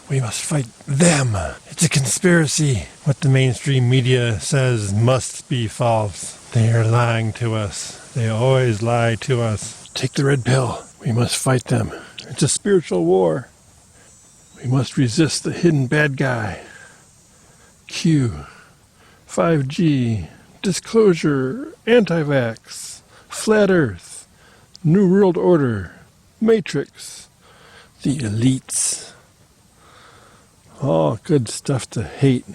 We must fight them. It's a conspiracy. What the mainstream media says must be false. They are lying to us. They always lie to us. Take the red pill. We must fight them. It's a spiritual war. We must resist the hidden bad guy. Q, 5G, disclosure, anti-vax, flat earth, New World Order, Matrix, the elites. All good stuff to hate.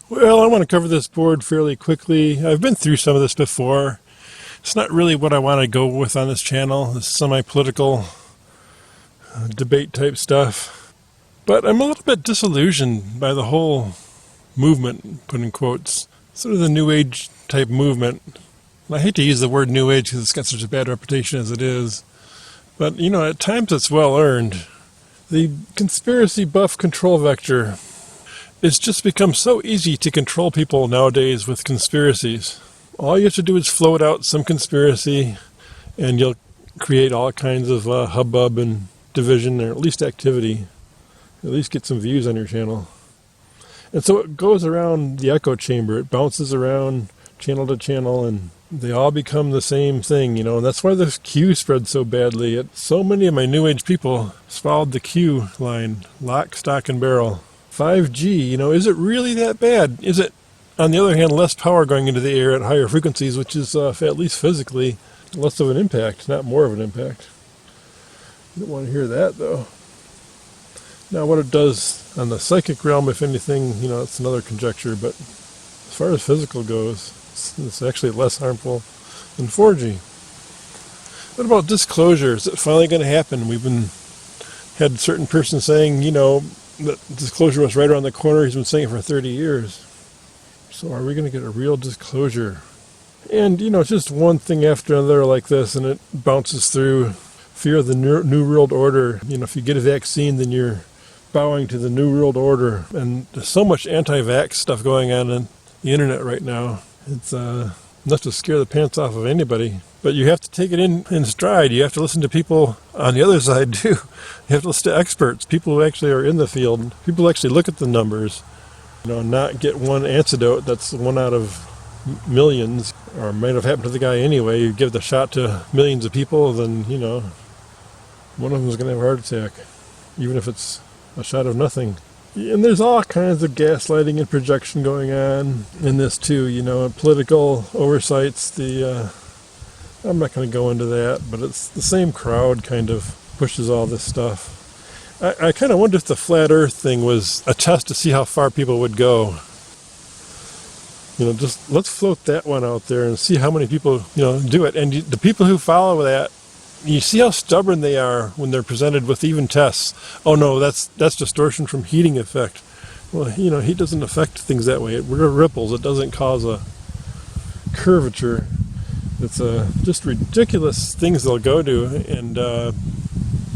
Well, I want to cover this board fairly quickly. I've been through some of this before. It's not really what I want to go with on this channel, this semi-political debate type stuff. But I'm a little bit disillusioned by the whole movement, put in quotes, sort of the New Age type movement. And I hate to use the word New Age because it's got such a bad reputation as it is. But, you know, at times it's well earned. The conspiracy buff control vector. It's just become so easy to control people nowadays with conspiracies. All you have to do is float out some conspiracy and you'll create all kinds of hubbub and division, or at least activity. At least get some views on your channel. And so it goes around the echo chamber. It bounces around channel to channel and they all become the same thing, you know, and that's why the Q spread so badly. So many of my New Age people followed the Q line, lock, stock, and barrel. 5G, you know, is it really that bad? Is it, on the other hand, less power going into the air at higher frequencies, which is, at least physically, less of an impact, not more of an impact? You don't want to hear that, though. Now, what it does on the psychic realm, if anything, you know, it's another conjecture, but as far as physical goes, it's actually less harmful than 4G. What about disclosure? Is it finally going to happen? We've had a certain person saying, you know, that disclosure was right around the corner. He's been saying it for 30 years. So are we going to get a real disclosure? And, you know, it's just one thing after another like this, and it bounces through fear of the New World Order. You know, if you get a vaccine, then you're bowing to the New World Order. And there's so much anti-vax stuff going on the internet right now. It's enough to scare the pants off of anybody. But you have to take it in stride. You have to listen to people on the other side too. You have to listen to experts, people who actually are in the field. People who actually look at the numbers. You know, not get one antidote that's one out of millions, or might have happened to the guy anyway. You give the shot to millions of people, then, you know, one of them is going to have a heart attack, even if it's a shot of nothing. And there's all kinds of gaslighting and projection going on in this too, you know, political oversights. I'm not going to go into that, but it's the same crowd kind of pushes all this stuff. I kind of wonder if the flat earth thing was a test to see how far people would go. You know, just let's float that one out there and see how many people, you know, do it. And the people who follow that, you see how stubborn they are when they're presented with even tests. Oh no, that's distortion from heating effect. Well, you know, heat doesn't affect things that way. It ripples. It doesn't cause a curvature. It's just ridiculous things they'll go to, and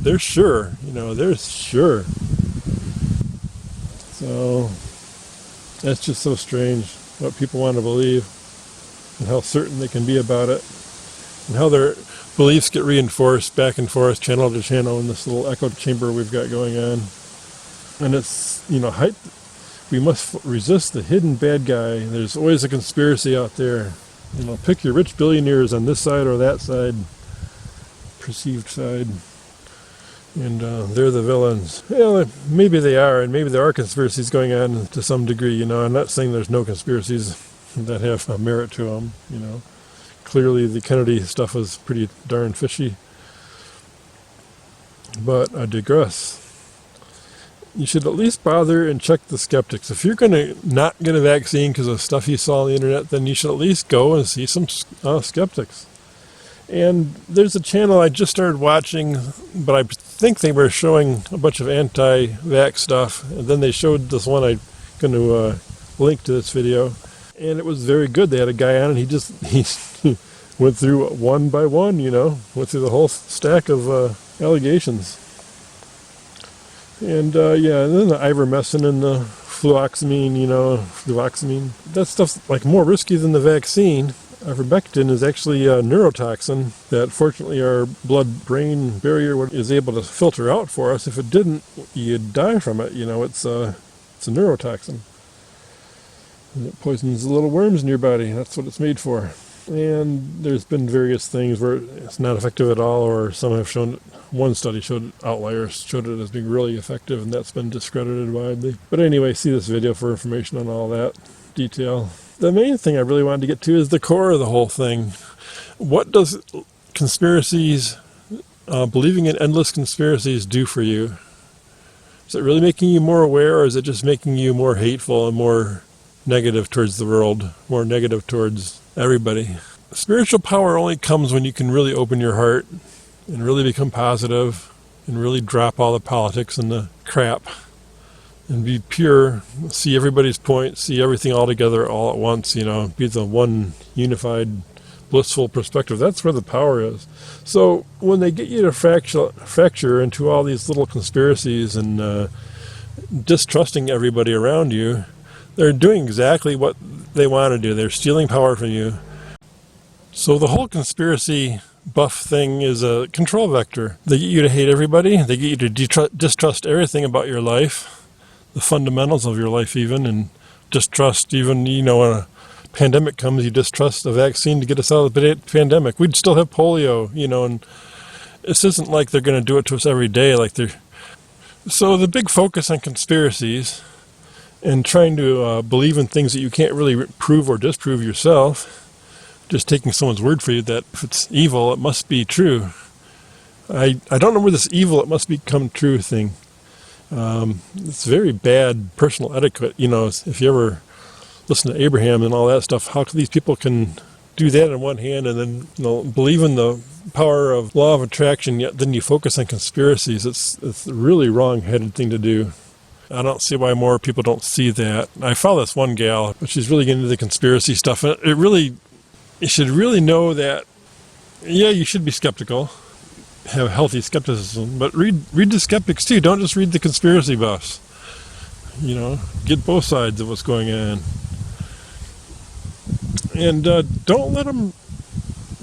they're sure. You know, they're sure. So that's just so strange what people want to believe, and how certain they can be about it, and how their beliefs get reinforced back and forth, channel to channel, in this little echo chamber we've got going on. And it's, you know, we must resist the hidden bad guy. There's always a conspiracy out there. You know, pick your rich billionaires on this side or that side, perceived side, and they're the villains. Well, maybe they are, and maybe there are conspiracies going on to some degree. You know, I'm not saying there's no conspiracies that have merit to them. You know, clearly the Kennedy stuff was pretty darn fishy. But I digress. You should at least bother and check the skeptics. If you're going to not get a vaccine because of stuff you saw on the internet, then you should at least go and see some skeptics. And there's a channel I just started watching, but I think they were showing a bunch of anti-vax stuff, and then they showed this one. I'm going to link to this video, and it was very good. They had a guy on, and he went through one by one, you know, went through the whole stack of allegations. And yeah, and then the ivermectin and the fluoxamine, you know, that stuff's like more risky than the vaccine. Ivermectin is actually a neurotoxin that fortunately our blood-brain barrier is able to filter out for us. If it didn't, you'd die from it. It's a neurotoxin. And it poisons the little worms in your body. That's what it's made for. And there's been various things where it's not effective at all, or some have shown, one study showed outliers, showed it as being really effective, and that's been discredited widely. But anyway, see this video for information on all that detail. The main thing I really wanted to get to is the core of the whole thing. What does conspiracies, believing in endless conspiracies, do for you? Is it really making you more aware, or is it just making you more hateful and more negative towards the world, more negative towards everybody? Spiritual power only comes when you can really open your heart and really become positive and really drop all the politics and the crap and be pure, see everybody's point, see everything all together all at once, be the one unified, blissful perspective. That's where the power is. So when they get you to fracture into all these little conspiracies and distrusting everybody around you, they're doing exactly what they want to do. They're stealing power from you. So the whole conspiracy buff thing is a control vector. They get you to hate everybody. They get you to distrust everything about your life, the fundamentals of your life even, and distrust even, when a pandemic comes, you distrust a vaccine to get us out of the pandemic. We'd still have polio, and this isn't like they're going to do it to us every day. So the big focus on conspiracies and trying to believe in things that you can't really prove or disprove yourself, just taking someone's word for you that if it's evil, it must be true. I don't know where this evil, it must become true thing. It's very bad personal etiquette. If you ever listen to Abraham and all that stuff, how these people can do that on one hand and then believe in the power of law of attraction, yet then you focus on conspiracies. It's a really wrong-headed thing to do. I don't see why more people don't see that. I follow this one gal, but she's really getting into the conspiracy stuff, and you should really know that, yeah, you should be skeptical, have healthy skepticism, but read the skeptics too. Don't just read the conspiracy buffs. Get both sides of what's going on. And don't let them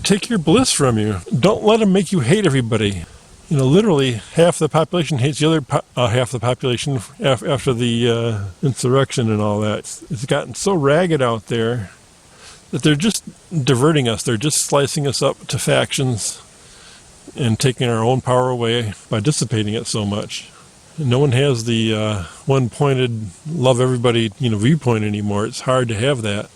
take your bliss from you. Don't let them make you hate everybody. Literally half the population hates the other half the population after the insurrection and all that. It's gotten so ragged out there that they're just diverting us. They're just slicing us up to factions and taking our own power away by dissipating it so much. No one has the one-pointed, love everybody, viewpoint anymore. It's hard to have that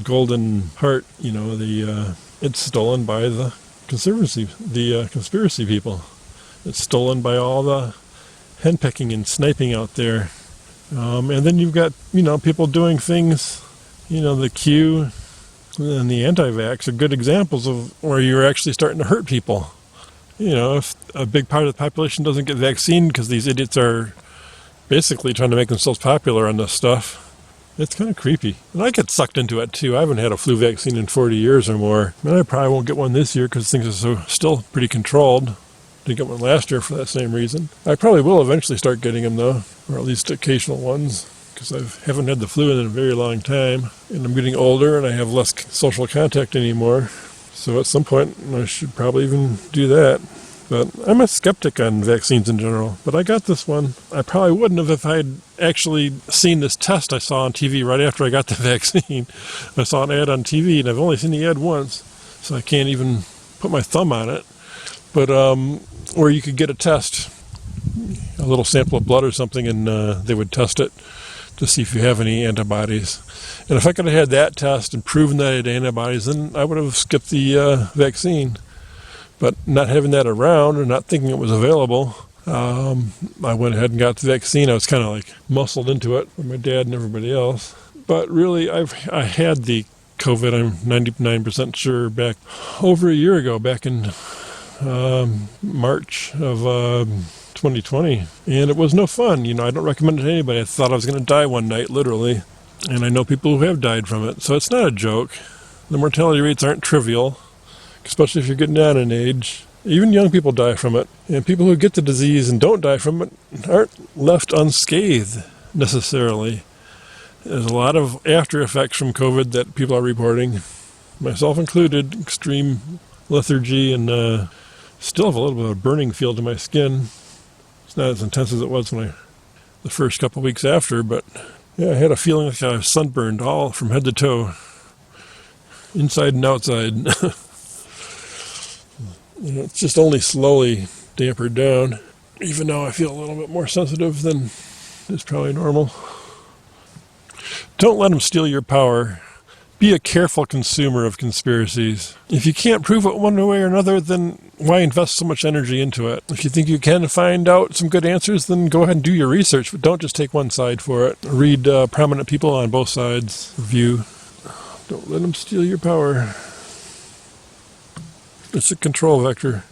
golden heart. It's stolen by the conspiracy people. It's stolen by all the henpecking and sniping out there. And then you've got, people doing things, the Q and the anti-vax are good examples of where you're actually starting to hurt people. If a big part of the population doesn't get vaccinated because these idiots are basically trying to make themselves popular on this stuff, it's kind of creepy. And I get sucked into it too. I haven't had a flu vaccine in 40 years or more. And I probably won't get one this year because things are still pretty controlled. Didn't get one last year for that same reason. I probably will eventually start getting them though, or at least occasional ones, because I haven't had the flu in a very long time. And I'm getting older and I have less social contact anymore. So at some point I should probably even do that. But I'm a skeptic on vaccines in general. But I got this one. I probably wouldn't have if I'd actually seen this test I saw on TV right after I got the vaccine. I saw an ad on TV, and I've only seen the ad once, so I can't even put my thumb on it. But where you could get a test, a little sample of blood or something, and they would test it to see if you have any antibodies. And if I could have had that test and proven that I had antibodies, then I would have skipped the vaccine. But not having that around or not thinking it was available, I went ahead and got the vaccine. I was kind of like muscled into it with my dad and everybody else. But really, I had the COVID, I'm 99% sure, back over a year ago, back in March of 2020. And it was no fun. I don't recommend it to anybody. I thought I was going to die one night, literally. And I know people who have died from it. So it's not a joke. The mortality rates aren't trivial, especially if you're getting down in age. Even young people die from it. And people who get the disease and don't die from it aren't left unscathed, necessarily. There's a lot of after effects from COVID that people are reporting. myself included, extreme lethargy, and still have a little bit of a burning feel to my skin. It's not as intense as it was the first couple of weeks after, but yeah, I had a feeling like I was sunburned all from head to toe, inside and outside. It's just only slowly dampered down. Even now I feel a little bit more sensitive than is probably normal. Don't let them steal your power. Be a careful consumer of conspiracies. If you can't prove it one way or another, then why invest so much energy into it? If you think you can find out some good answers, then go ahead and do your research, but don't just take one side for it. Read prominent people on both sides' view. Don't let them steal your power. It's a control vector.